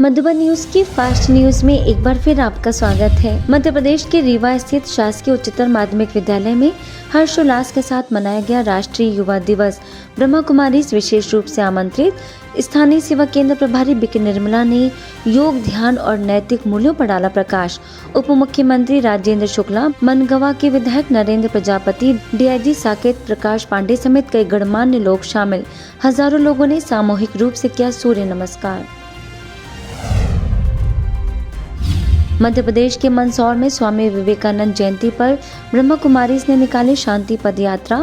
Madhuban news की fast news में एक बार फिर आपका स्वागत है। मध्य प्रदेश के रीवा स्थित शासकीय उच्चतर माध्यमिक विद्यालय में हर्षोल्लास के साथ मनाया गया राष्ट्रीय युवा दिवस। ब्रह्मा कुमारी विशेष रूप से आमंत्रित स्थानीय सेवा केंद्र प्रभारी बीके निर्मला ने योग, ध्यान और नैतिक मूल्यों पर डाला प्रकाश। उप मुख्यमंत्री राजेंद्र शुक्ला, मनगवा के विधायक नरेंद्र प्रजापति, डीआईजी साकेत प्रकाश पांडे समेत कई गणमान्य लोग शामिल। हजारों लोगों ने सामूहिक रूप से किया सूर्य नमस्कार। मध्य प्रदेश के मंदसौर में स्वामी विवेकानंद जयंती पर ब्रह्मा कुमारीज ने निकाली शांति पद यात्रा।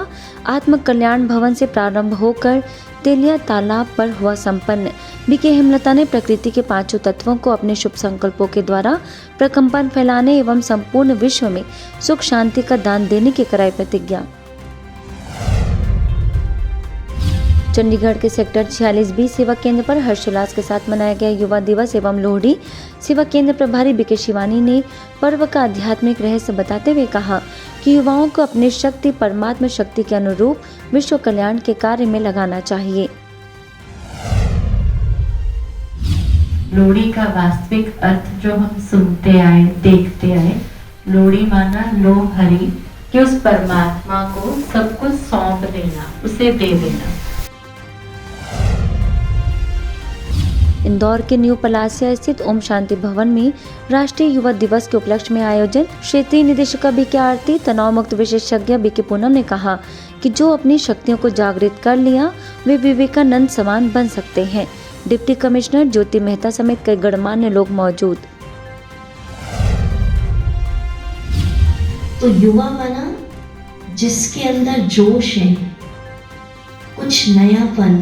आत्म कल्याण भवन से प्रारंभ होकर तेलिया तालाब पर हुआ संपन्न। बीके हेमलता ने प्रकृति के पांचों तत्वों को अपने शुभ संकल्पों के द्वारा प्रकंपन फैलाने एवं संपूर्ण विश्व में सुख शांति का दान देने की कराई प्रतिज्ञा। चंडीगढ़ के सेक्टर 46B सेवा केंद्र पर हर्षोल्लास के साथ मनाया गया युवा दिवस एवं लोहड़ी। सेवा केंद्र प्रभारी बीके शिवानी ने पर्व का आध्यात्मिक रहस्य बताते हुए कहा कि युवाओं को अपनी शक्ति परमात्मा शक्ति के अनुरूप विश्व कल्याण के कार्य में लगाना चाहिए। लोहड़ी का वास्तविक अर्थ जो हम सुनते आए, देखते आए, लोहड़ी माना लो हरि, कि उस परमात्मा को सब कुछ सौंप देना, उसे दे देना। इंदौर के न्यू पलासिया स्थित ओम शांति भवन में राष्ट्रीय युवा दिवस के उपलक्ष्य में आयोजन। क्षेत्रीय निदेशक बीके आरती, तनाव मुक्त विशेषज्ञ बीके पूनम ने कहा कि जो अपनी शक्तियों को जागृत कर लिया वे विवेकानंद समान बन सकते हैं। डिप्टी कमिश्नर ज्योति मेहता समेत कई गणमान्य लोग मौजूद। तो युवा माना जिसके अंदर जोश है, कुछ नयापन,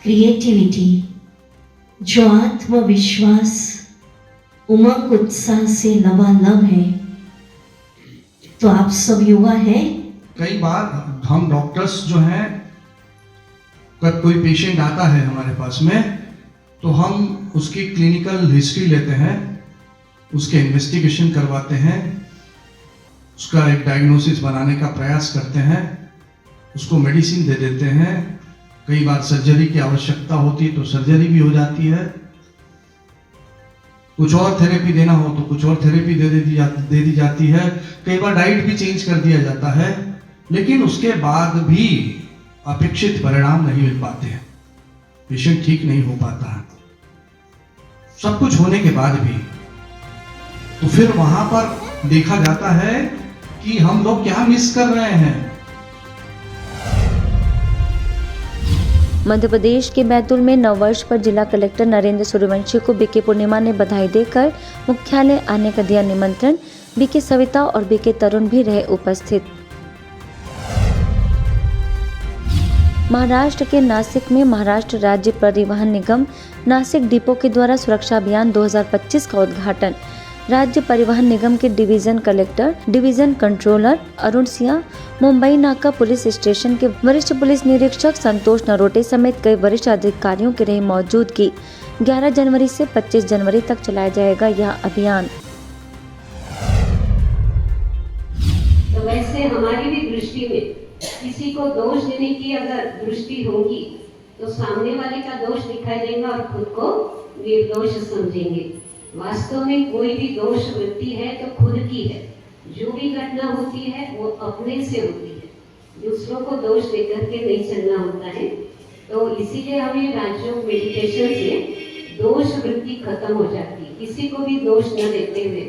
क्रिएटिविटी, जो आत्मविश्वास, उमंग उत्साह से लबालब है। तो आप सब युवा हैं। कई बार हम डॉक्टर्स जो हैं, अगर कोई पेशेंट आता है हमारे पास में, तो हम उसकी क्लिनिकल हिस्ट्री लेते हैं, उसके इन्वेस्टिगेशन करवाते हैं, उसका एक डायग्नोसिस बनाने का प्रयास करते हैं, उसको मेडिसिन दे देते हैं। कई बार सर्जरी की आवश्यकता होती है तो सर्जरी भी हो जाती है। कुछ और थेरेपी देना हो तो कुछ और थेरेपी दे दी जाती है। कई बार डाइट भी चेंज कर दिया जाता है, लेकिन उसके बाद भी अपेक्षित परिणाम नहीं मिल पाते हैं, पेशेंट ठीक नहीं हो पाता है। सब कुछ होने के बाद भी तो फिर वहां पर देखा जाता है कि हम लोग क्या मिस कर रहे हैं। मध्य प्रदेश के बैतूल में नववर्ष पर जिला कलेक्टर नरेंद्र सूर्यवंशी को बीके पूर्णिमा ने बधाई देकर मुख्यालय आने का दिया निमंत्रण। बीके सविता और बीके तरुण भी रहे उपस्थित। महाराष्ट्र के नासिक में महाराष्ट्र राज्य परिवहन निगम नासिक डिपो के द्वारा सुरक्षा अभियान 2025 का उद्घाटन। राज्य परिवहन निगम के division collector, division controller Arun Singh, Mumbai नाका पुलिस स्टेशन के वरिष्ठ पुलिस निरीक्षक संतोष नरोटे समेत कई वरिष्ठ अधिकारियों की रही मौजूदगी। 11 जनवरी से 25 जनवरी तक चलाया जाएगा यह अभियान। तो वैसे हमारी भी दृष्टि में किसी को दोष देने की अगर दृष्टि होगी तो सामने वाले का दोष दिखाई देगा और खुद को निर्दोष समझेंगे। वास्तव में कोई भी दोष वृत्ति है तो खुद की है। जो भी घटना होती है वो अपने से होती है, दूसरों को दोष देकर के नहीं चलना होता है। तो इसीलिए हमें राजयोग मेडिटेशन से दोष वृत्ति खत्म हो जाती है। किसी को भी दोष न देते हुए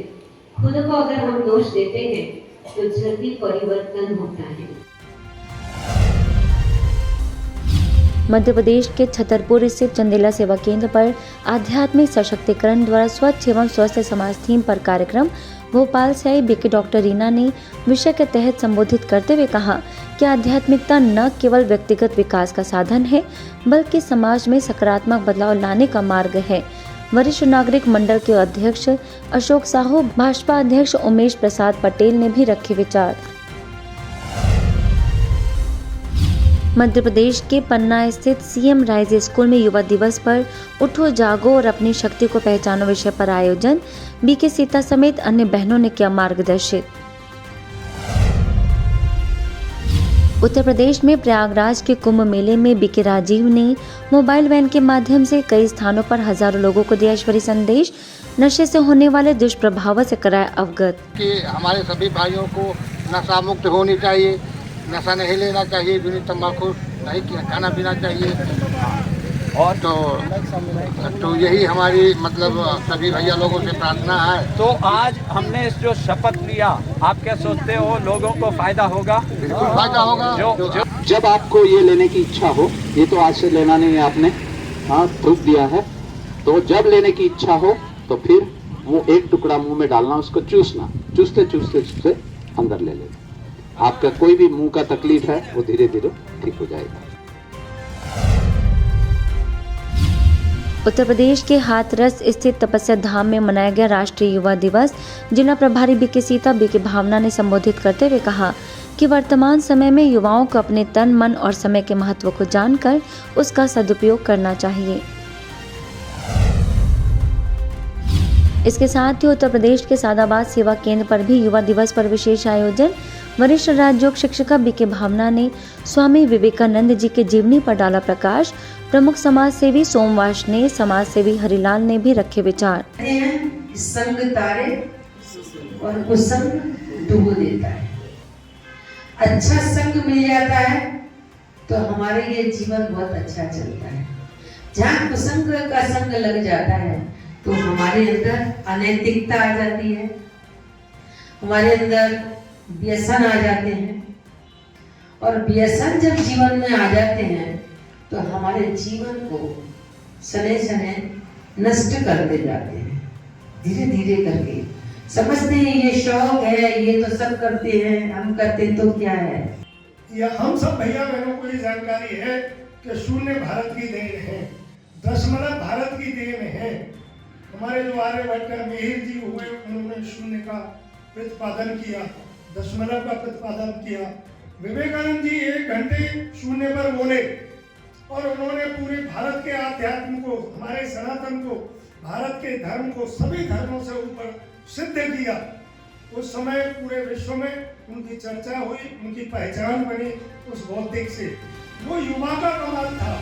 खुद को अगर हम दोष देते हैं तो जल्दी परिवर्तन होता है। मध्य प्रदेश के छतरपुर स्थित चंदेला सेवा केंद्र पर आध्यात्मिक सशक्तिकरण द्वारा स्वच्छ एवं स्वस्थ समाज थीम पर कार्यक्रम। भोपाल से आई बीके डॉक्टर रीना ने विषय के तहत संबोधित करते हुए कहा कि आध्यात्मिकता न केवल व्यक्तिगत विकास का साधन है बल्कि समाज में सकारात्मक बदलाव लाने का मार्ग है। वरिष्ठ नागरिक मंडल के अध्यक्ष अशोक साहू, भाजपा अध्यक्ष उमेश प्रसाद पटेल ने भी रखे विचार। मध्य प्रदेश के पन्ना स्थित सीएम राइज स्कूल में युवा दिवस पर उठो जागो और अपनी शक्ति को पहचानो विषय पर आयोजन। बीके सीता समेत अन्य बहनों ने किया मार्गदर्शित। उत्तर प्रदेश में प्रयागराज के कुंभ मेले में बीके राजीव ने मोबाइल वैन के माध्यम से कई स्थानों पर हजारों लोगों को दिया ईश्वरीय संदेश, नशे से होने वाले दुष्प्रभावों से कराया अवगत। कि हमारे सभी भाइयों को नशा मुक्त होनी चाहिए, नशा नहीं लेना चाहिए, बीड़ी तंबाकू नहीं खाना पीना चाहिए। और तो यही हमारी मतलब सभी भैया लोगों से प्रार्थना है। तो आज हमने जो शपथ लिया, आप क्या सोचते हो लोगों को फायदा होगा? बिल्कुल फायदा होगा। जब आपको ये लेने की इच्छा हो, ये तो आज से लेना नहीं है आपने, हाँ थूक दिया है, तो जब लेने की इच्छा हो तो फिर वो एक टुकड़ा मुंह में डालना, उसको चूसना, चूसते चूसते चूसते अंदर ले लेना। आपका कोई भी मुंह का तकलीफ है वो धीरे धीरे ठीक हो जाएगा। उत्तर प्रदेश के हाथरस स्थित तपस्या धाम में मनाया गया राष्ट्रीय युवा दिवस। जिला प्रभारी बीके सीता बीके भावना ने संबोधित करते हुए कहा कि वर्तमान समय में युवाओं को अपने तन, मन और समय के महत्व को जानकर उसका सदुपयोग करना चाहिए। इसके साथ ही उत्तर प्रदेश के सादाबाद सेवा केंद्र पर भी युवा दिवस पर विशेष आयोजन। वरिष्ठ राजयोग शिक्षिका बीके भावना ने स्वामी विवेकानंद जी के जीवनी पर डाला प्रकाश। प्रमुख समाज सेवी सोमवास ने, समाज सेवी हरिलाल ने भी रखे विचार। संग तारे और कुसंग डुबो देता है। अच्छा संग मिल जाता है तो हमारे लिए जीवन बहुत अच्छा चलता है। जहाँ कुसंग का संग लग जाता है तो हमारे अंदर अनैतिकता आ जाती है, हमारे अंदर व्यसन आ जाते हैं, और व्यसन जब जीवन में आ जाते हैं तो हमारे जीवन को सने सने नष्ट करते जाते हैं। धीरे धीरे करके समझते हैं ये शौक है, ये तो सब करते हैं, हम करते तो क्या है। या हम सब भैया बहनों को ये जानकारी है कि शून्य भारत की देन है, दशमलव भारत की देन है। हमारे जो आर्यभट्ट मिहिर जी हुए, उन्होंने शून्य का प्रतिपादन किया, दशमलव का प्रतिपादन किया। विवेकानंद जी 1 घंटे शून्य पर बोले और उन्होंने पूरे भारत के आध्यात्म को, हमारे सनातन को, भारत के धर्म को सभी धर्मों से ऊपर सिद्ध किया। उस समय पूरे विश्व में उनकी चर्चा हुई, उनकी पहचान बनी उस बौद्धिक से। वो युवा का कमाल था।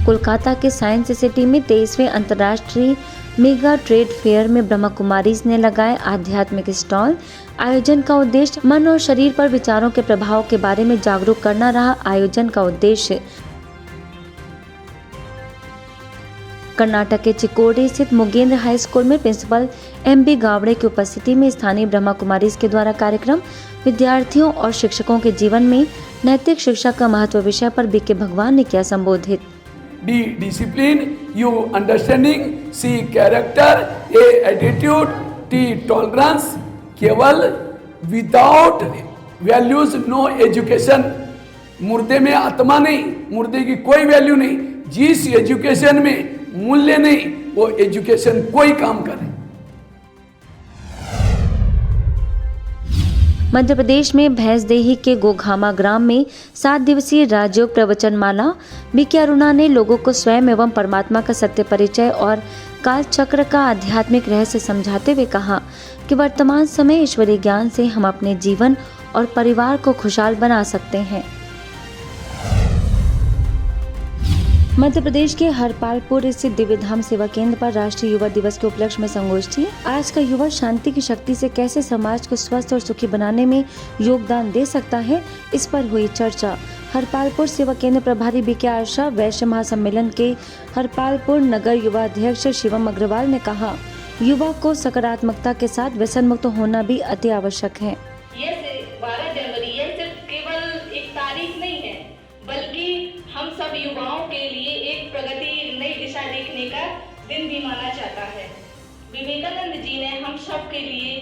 कोलकाता के साइंस सिटी में 23वें अंतर्राष्ट्रीय मेगा ट्रेड फेयर में ब्रह्मा कुमारीज ने लगाए आध्यात्मिक स्टॉल। आयोजन का उद्देश्य मन और शरीर पर विचारों के प्रभाव के बारे में जागरूक करना रहा। आयोजन का उद्देश्य कर्नाटक के चिकोडी स्थित मुगेंद्र हाई स्कूल में प्रिंसिपल एम.बी. गावड़े की उपस्थिति में स्थानीय ब्रह्मा कुमारीज के द्वारा कार्यक्रम विद्यार्थियों और शिक्षकों के जीवन में नैतिक शिक्षा का महत्व विषय पर बीके भगवान ने किया संबोधित। D discipline, U understanding, C character, A attitude, T tolerance. केवल विदाउट वैल्यूज नो एजुकेशन। मुर्दे में आत्मा नहीं, मुर्दे की कोई वैल्यू नहीं। जिस एजुकेशन में मूल्य नहीं, वो एजुकेशन कोई काम करे। मध्य प्रदेश में भैंसदेही के गोघामा ग्राम में 7 दिवसीय राजयोग प्रवचनमाला बीके अरुणा ने लोगों को स्वयं एवं परमात्मा का सत्य परिचय और काल चक्र का आध्यात्मिक रहस्य समझाते हुए कहा कि वर्तमान समय ईश्वरीय ज्ञान से हम अपने जीवन और परिवार को खुशहाल बना सकते हैं। मध्य प्रदेश के हरपालपुर स्थित दिव्य धाम सेवा केंद्र पर राष्ट्रीय युवा दिवस के उपलक्ष्य में संगोष्ठी। आज का युवा शांति की शक्ति से कैसे समाज को स्वस्थ और सुखी बनाने में योगदान दे सकता है, इस पर हुई चर्चा। हरपालपुर सेवा केंद्र प्रभारी बीके आशा, वैश्य महासम्मेलन के हरपालपुर नगर युवा अध्यक्ष शिवम अग्रवाल ने कहा, युवा को सकारात्मकता के साथ व्यसन मुक्त होना भी अति आवश्यक है। ये 12 जनवरी ये सिर्फ केवल एक तारीख नहीं है, बल्कि हम सब युवाओं के लिए एक प्रगति, नई दिशा देखने का दिन भी माना जाता है। विवेकानंद जी ने हम सब के लिए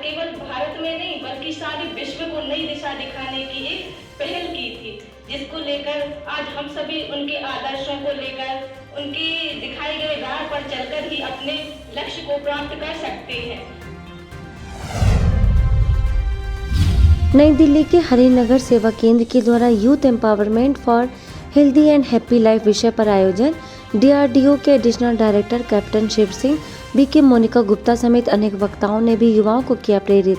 केवल भारत में नहीं बल्कि सारे विश्व को नई दिशा दिखाने की एक पहल की थी, जिसको लेकर आज हम सभी उनके आदर्शों को लेकर उनकी दिखाई गई राह पर चलकर ही अपने लक्ष्य को प्राप्त कर सकते हैं। नई दिल्ली के हरिनगर सेवा केंद्र के द्वारा youth empowerment for healthy and happy life विषय पर आयोजन। DRDO के additional director captain Shiv Singh, BK Monika Gupta समेत अनेक वक्ताओं ने भी युवाओं को किया प्रेरित।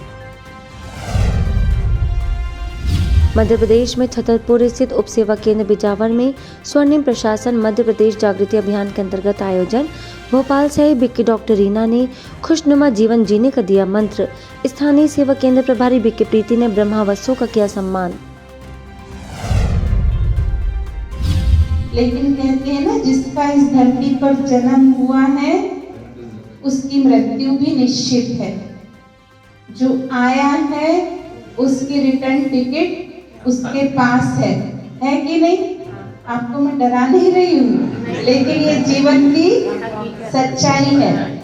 मध्य प्रदेश में छतरपुर स्थित उप सेवा केंद्र बिजावर में स्वर्णिम प्रशासन मध्य प्रदेश जागृति अभियान के अंतर्गत आयोजन। भोपाल से आई बिक्की डॉक्टर रीना ने खुशनुमा जीवन जीने का दिया मंत्र। स्थानीय सेवा केंद्र प्रभारी बिक्की प्रीति ने ब्रह्मावसों का किया सम्मान। लेकिन कहते हैं ना, जिसका इस धरती पर जन्म हुआ है उसकी मृत्यु भी निश्चित है। जो आया है उसकी रिटर्न टिकट उसके पास है कि नहीं? आपको मैं डरा नहीं रही हूँ, लेकिन ये जीवन की सच्चाई है।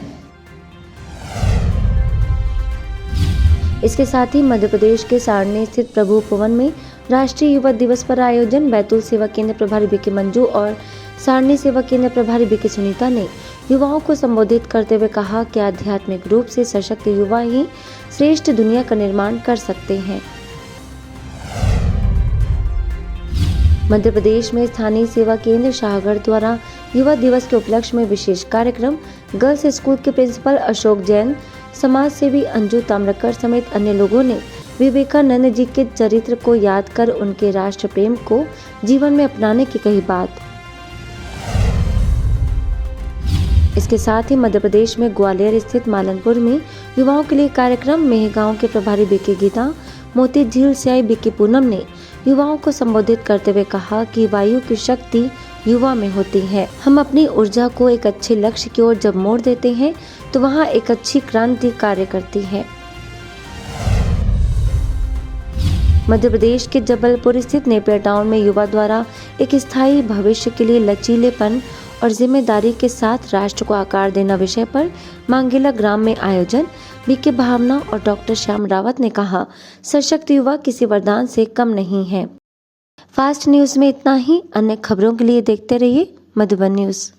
इसके साथ ही मध्य प्रदेश के सारणी स्थित प्रभु भवन में राष्ट्रीय युवा दिवस पर आयोजन। बैतूल सेवा केंद्र प्रभारी बिक्की मंजू और सारणी सेवा केंद्र प्रभारी बिक्की सुनीता ने युवाओं को संबोधित करते हुए कहा कि आध्यात्मिक रूप से सशक्त युवा ही श्रेष्ठ दुनिया का निर्माण कर सकते हैं। मध्य प्रदेश में स्थानीय सेवा केंद्र शाहगढ़ द्वारा युवा दिवस के उपलक्ष्य में विशेष कार्यक्रम। गर्ल्स स्कूल के प्रिंसिपल अशोक जैन, समाज सेवी अंजू ताम्रकर समेत अन्य लोगों ने विवेकानंद जी के चरित्र को याद कर उनके राष्ट्र प्रेम को जीवन में अपनाने की कही बात। इसके साथ ही मध्य प्रदेश में ग्वालियर स्थित मालनपुर में युवाओं के लिए कार्यक्रम। मेहगांव के प्रभारी बिक्की गीता, मोती झील से आई बिक्की पूनम ने युवाओं को संबोधित करते हुए कहा कि वायु की शक्ति युवा में होती है। हम अपनी ऊर्जा को एक अच्छे लक्ष्य की ओर जब मोड़ देते हैं तो वहां एक अच्छी क्रांति कार्य करती है। मध्य प्रदेश के जबलपुर स्थित नेपियर टाउन में युवा द्वारा एक स्थायी भविष्य के लिए लचीलेपन और जिम्मेदारी के साथ राष्ट्र को आकार देना विषय पर मांगेला ग्राम में आयोजन। बीके भावना और डॉक्टर श्याम रावत ने कहा, सशक्त युवा किसी वरदान से कम नहीं है। फास्ट न्यूज में इतना ही। अन्य खबरों के लिए देखते रहिए मधुबन न्यूज।